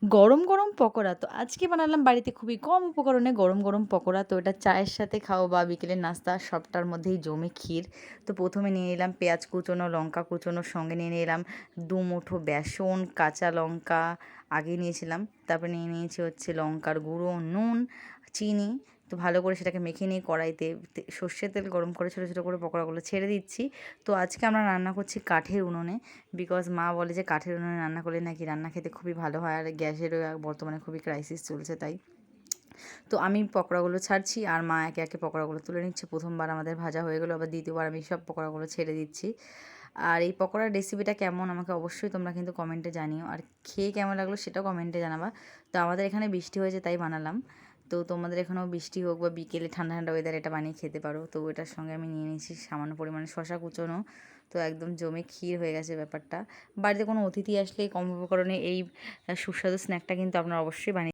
গরম, গরম পকোড়া। তো আজকে বানালাম বাড়িতে খুবই কম উপকরণে গরম, গরম পকোড়া। তো এটা চায়ের সাথে খাও বা বিকেলের নাস্তা সবটার মধ্যেই জমে ক্ষীর। তো ১ম এ নিয়ে নিলাম পেঁয়াজ কুচোনো, লঙ্কা কুচোনো, সঙ্গে নিয়ে নিলাম ২ মুঠো বেসন, কাঁচা লঙ্কা আগে নিয়েছিলাম। তারপরে নিয়ে নিয়েছি হচ্ছে লঙ্কার গুঁড়ো, নুন, চিনি। তো ভালো করে সেটাকে মেখে নিয়ে কড়াইতে সর্ষের তেল গরম করে ছোটো, ছোটো করে পকোড়াগুলো ছেড়ে দিচ্ছি। তো আজকে আমরা রান্না করছি কাঠের উনুনে। বিকজ মা বলে যে কাঠের উনুনে রান্না করলে নাকি রান্না খেতে খুবই ভালো হয়, আর গ্যাসেরও বর্তমানে খুবই ক্রাইসিস চলছে তাই। তো আমি পকোড়াগুলো ছাড়ছি আর মা একে একে পকোড়াগুলো তুলে নিচ্ছে। প্রথমবার আমাদের ভাজা হয়ে গেলো, আবার দ্বিতীয়বার আমি সব পকোড়াগুলো ছেড়ে দিচ্ছি। আর এই পকোড়ার রেসিপিটা কেমন আমাকে অবশ্যই তোমরা কিন্তু কমেন্টে জানিও, আর খেয়ে কেমন লাগলো সেটাও কমেন্টে জানাবা। তো আমাদের এখানে বৃষ্টি হয়েছে তাই বানালাম। তো তোমাদের এখানেও বৃষ্টি হোক বা বিকেলে ঠান্ডা ঠান্ডা ওয়েদার এটা বানিয়ে খেতে পারো। তো এটার সঙ্গে আমি নিয়ে নিয়েছি সামান্য পরিমাণে শশা কুচোনো। তো একদম জমে ক্ষীর হয়ে গেছে ব্যাপারটা। বাড়িতে কোনো অতিথি আসলে কম উপকরণে এই সুস্বাদু স্ন্যাকটা কিন্তু আপনারা অবশ্যই বানিয়ে